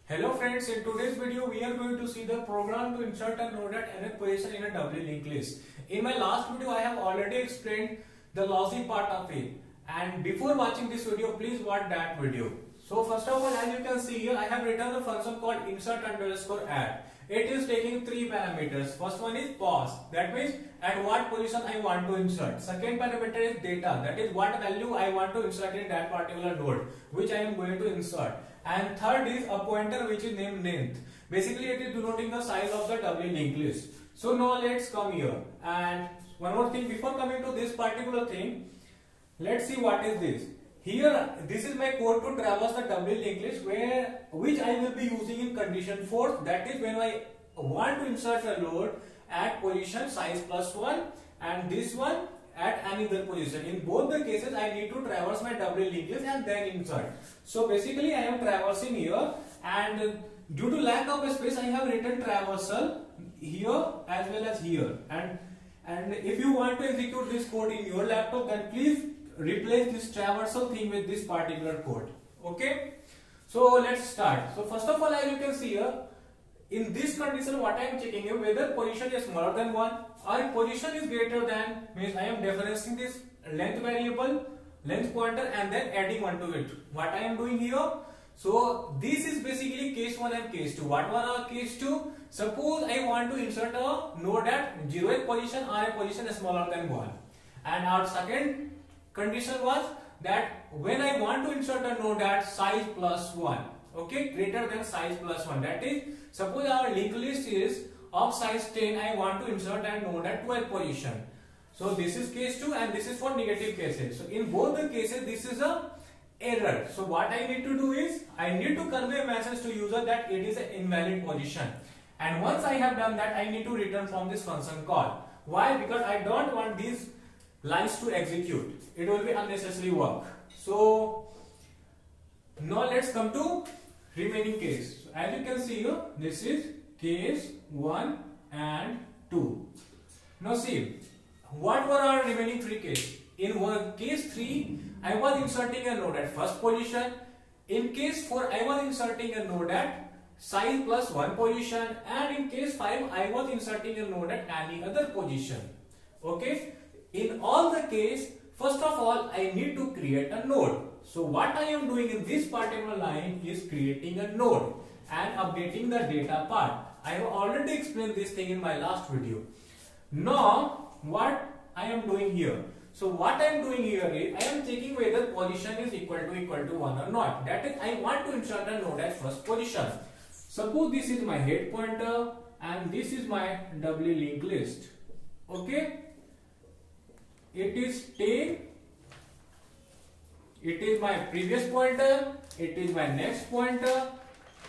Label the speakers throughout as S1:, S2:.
S1: Hello friends, in today's video we are going to see the program to insert a node at nth position in a doubly linked list. In my last video I have already explained the logic part of it, and before watching this video please watch that video. So first of all, as you can see here, I have written a function called insert underscore add. It is taking three parameters. First one is pos, that means at what position I want to insert. Second parameter is data, that is what value I want to insert in that particular node which I am going to insert. And third is a pointer which is named length. Basically it is denoting the size of the doubly linked list. So now let's come here, and one more thing before coming to this particular thing, let's see what is this. Here this is my code to traverse the doubly linked list which I will be using in condition 4, that is when I want to insert a node at position size +1 and this one at another position. In both the cases I need to traverse my doubly linked list and then insert. So basically I am traversing here, and due to lack of space I have written traversal here as well as here, and if you want to execute this code in your laptop, then please replace this traversal thing with this particular code. Okay, so let's start. So first of all, as you can see here, in this condition what I am checking is whether position is smaller than 1 or if position is greater than, means I am differencing this length variable, length pointer, and then adding 1 to it. What I am doing here, so this is basically case 1 and case 2. What were our case 2? Suppose I want to insert a node at 0th position or a position smaller than 1, and our second condition was that when I want to insert a node at size +1, okay, greater than size +1, that is suppose our linked list is of size 10, I want to insert a node at 12th position. So this is case 2 and this is for negative cases. So in both the cases this is a error. So what I need to do is I need to convey a message to user that it is an invalid position, and once I have done that I need to return from this function call. Why? Because I don't want these lines to execute. It will be unnecessary work. So now let's come to remaining case. So as you can see here, this is case 1 and 2. Now see, what were our remaining three cases? In case 3, I was inserting a node at first position. In case 4, I was inserting a node at size +1 position, and in case 5, I was inserting a node at any other position. Okay. In all the case, first of all, I need to create a node. So what I am doing in this particular line is creating a node and updating the data part. I have already explained this thing in my last video. Now what I am doing here? So what I am doing here is I am checking whether position is equal to 1 or not. That is, I want to insert a node at first position. Suppose this is my head pointer and this is my doubly linked list. Okay. It is 10, it is my previous pointer, it is my next pointer.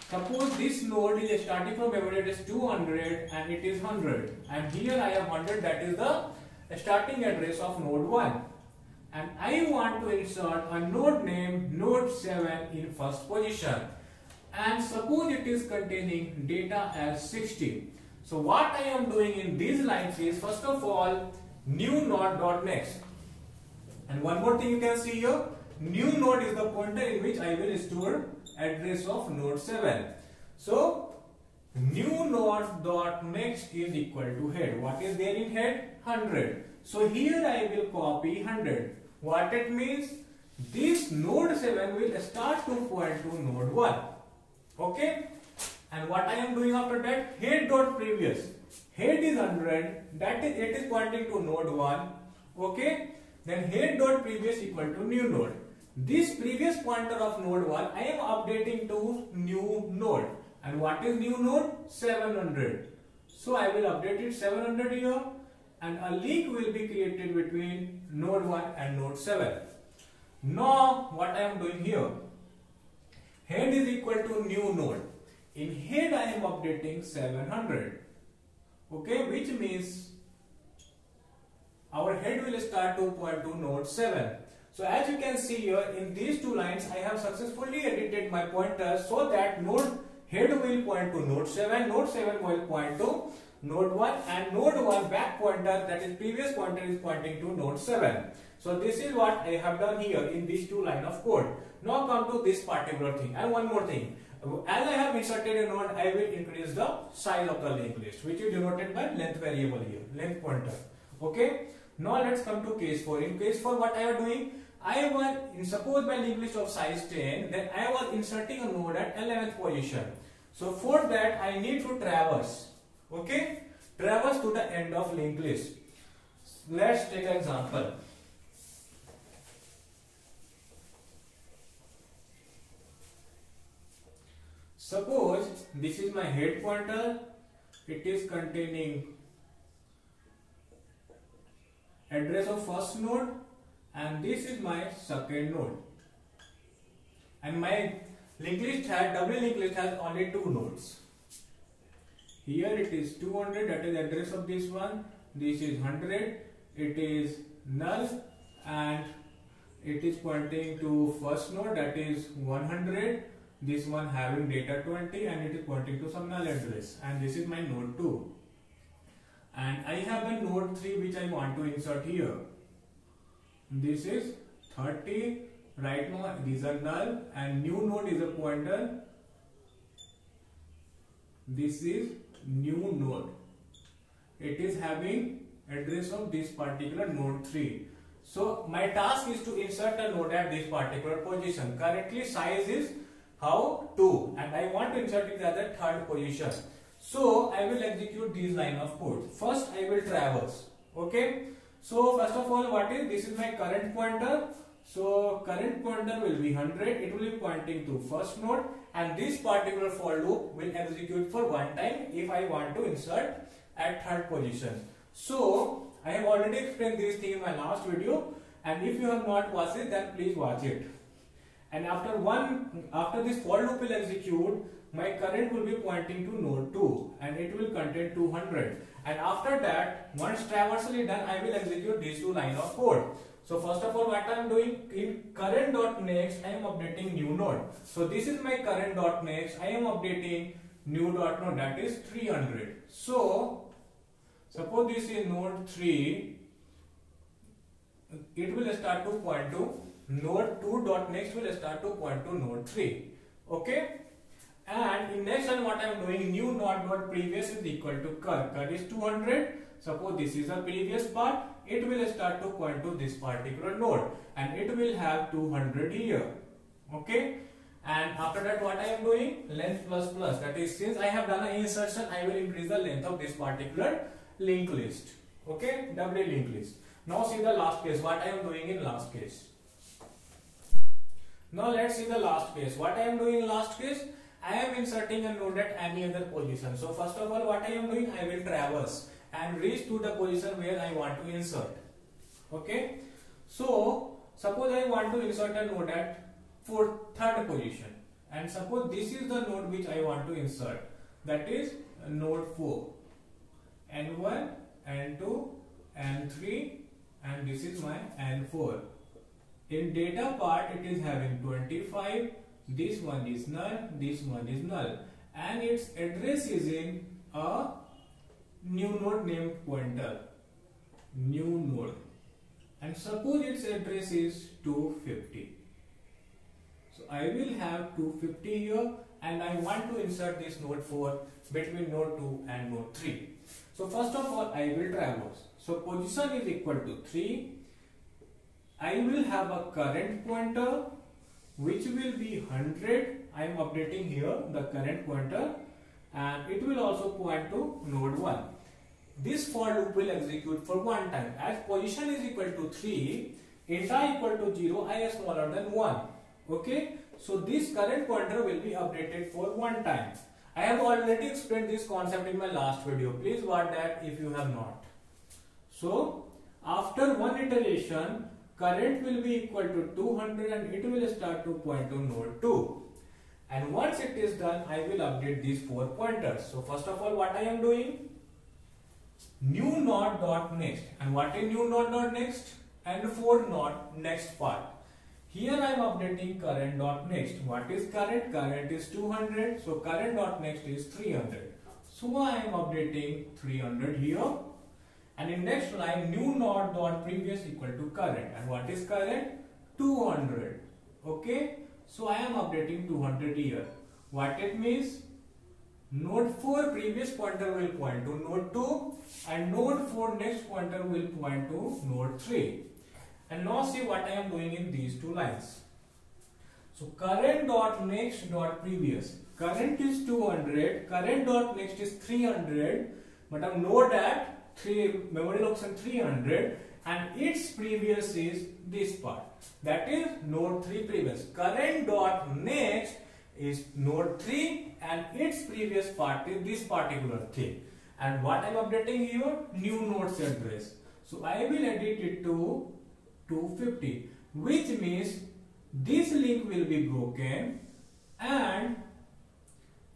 S1: Suppose this node is starting from memory, it is 200 and it is 100, and here I have 100, that is the starting address of node 1, and I want to insert a node named node 7 in first position, and suppose it is containing data as 60. So what I am doing in these lines is first of all new node.next, and one more thing you can see here, new node is the pointer in which I will store address of node 7. So new node.next is equal to head. What is there in head? 100. So here I will copy 100. What it means? This node 7 will start to point to node 1. Okay, and what I am doing after that, head.previous, head is 100, that is it is pointing to node 1. Okay, then head.previous equal to new node. This previous pointer of node 1 I am updating to new node, and what is new node? 700. So I will update it 700 here, and a link will be created between node 1 and node 7. Now what I am doing here, head is equal to new node. In head I am updating 700. Okay, which means our head will start to point to node 7. So as you can see here, in these two lines I have successfully edited my pointer so that node head will point to node 7, node 7 will point to node 1, and node 1 back pointer, that is previous pointer, is pointing to node 7. So this is what I have done here in these two lines of code. Now come to this particular thing. And one more thing, As I have inserted a node, I will increase the size of the linked list, which is denoted by length variable here, length pointer. Okay. Now let's come to case 4. In case 4, what I am doing? Suppose my linked list of size 10, then I was inserting a node at 11th position. So for that, I need to traverse. Okay. Traverse to the end of linked list. Let's take an example. Suppose this is my head pointer. It is containing address of first node, and this is my second node. And my linked list has, W linked list has only 2 nodes. Here it is 200, that is address of this one. This is 100. It is null, and it is pointing to first node, that is 100. This one having data 20, and it is pointing to some null address, and this is my node 2. And I have a node 3 which I want to insert here. This is 30. Right now these are null, and new node is a pointer. This is new node. It is having address of this particular node 3. So my task is to insert a node at this particular position. Currently size is how 2, and I want to insert it at the 3rd position. So I will execute these line of code. First I will traverse. Okay. So first of all, what is this? Is my current pointer. So current pointer will be 100. It will be pointing to first node, and this particular for loop will execute for one time if I want to insert at 3rd position. So I have already explained this thing in my last video, and if you have not watched it, then please watch it. And after this for loop will execute, my current will be pointing to node 2, and it will contain 200. And after that, once traversal is done, I will execute these 2 lines of code. So first of all, what I am doing in current.next, I am updating new node. So this is my current.next. I am updating new dot node, that is 300. So suppose this is node 3, it will start to point to node 2.next will start to point to node 3. Okay. And in next one, what I am doing, new node previous is equal to cur. Cur is 200. Suppose this is a previous part, it will start to point to this particular node, and it will have 200 here. Okay. And after that, what I am doing, length plus plus, that is, since I have done an insertion, I will increase the length of this particular linked list. Okay, W linked list. Now see the last case, what I am doing in last case. Now let's see the last case. What I am doing in last case, I am inserting a node at any other position. So first of all, what I am doing, I will traverse and reach to the position where I want to insert. Okay. So suppose I want to insert a node at 3rd position, and suppose this is the node which I want to insert, that is node 4, N1, N2, N3, and this is my N4. In data part, it is having 25. This one is null, this one is null, and its address is in a new node named pointer, new node, and suppose its address is 250. So I will have 250 here, and I want to insert this node 4 between node 2 and node 3. So first of all, I will traverse. So position is equal to 3. I will have a current pointer which will be 100. I am updating here the current pointer, and it will also point to node 1. This for loop will execute for one time. As position is equal to 3, int I equal to 0, I is smaller than 1. Okay, so this current pointer will be updated for one time. I have already explained this concept in my last video. Please watch that if you have not. So after one iteration, current will be equal to 200, and it will start to point to node 2. And once it is done, I will update these 4 pointers. So first of all, what I am doing, new node dot next. And what is new node dot next? And 4 node next part. Here I am updating current dot next. What is current? Current is 200. So current dot next is 300. So I am updating 300 here. And in next line, new node dot previous equal to current. And what is current? 200. Okay. So I am updating 200 here. What it means? Node 4 previous pointer will point to node 2 and node 4 next pointer will point to node 3. And now see what I am doing in these two lines. So current dot next dot previous. Current is 200, current dot next is 300, but I know that memory location 300 and its previous is this part. That is node 3 previous. Current dot next is node 3 and its previous part is this particular thing. And what I am updating here? New node's address. So I will edit it to 250, which means this link will be broken and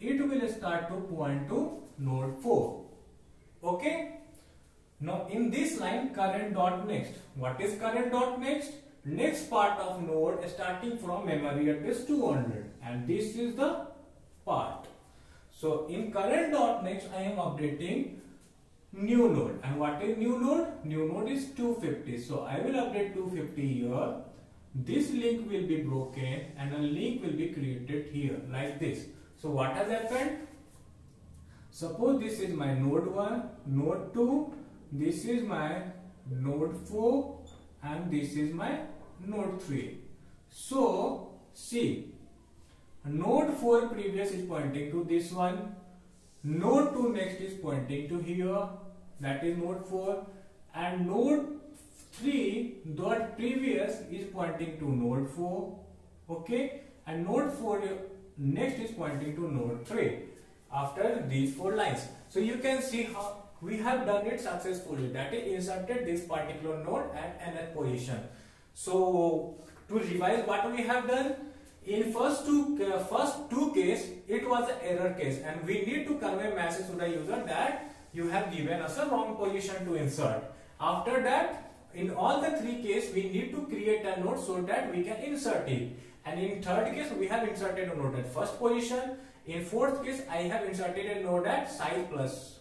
S1: it will start to point to node 4. Okay. Now in this line, current dot next. What is current dot next? Next part of node starting from memory address 200, and this is the part. So in current dot next, I am updating new node. And what is new node? New node is 250. So I will update 250 here. This link will be broken and a link will be created here like this. So what has happened? Suppose this is my node 1, node 2, this is my node 4 and this is my node 3. So see, node 4 previous is pointing to this one, node 2 next is pointing to here, that is node 4, and node 3 dot previous is pointing to node 4, okay, and node 4 next is pointing to node 3 after these 4 lines. So you can see how we have done it successfully, that is inserted this particular node at nth position. So to revise what we have done, in first two case it was an error case and we need to convey message to the user that you have given us a wrong position to insert. After that, in all the 3 cases we need to create a node so that we can insert it. And in third case we have inserted a node at first position. In fourth case I have inserted a node at size plus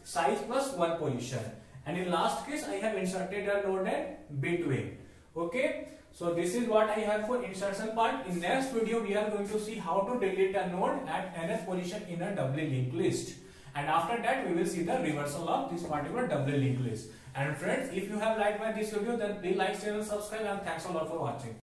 S1: size plus 1 position. And in last case I have inserted a node at between. Okay. So this is what I have for insertion part. In next video we are going to see how to delete a node at nth position in a doubly linked list. And after that we will see the reversal of this particular doubly linked list. And friends, if you have liked my this video, then please like, share and subscribe, and thanks a lot for watching.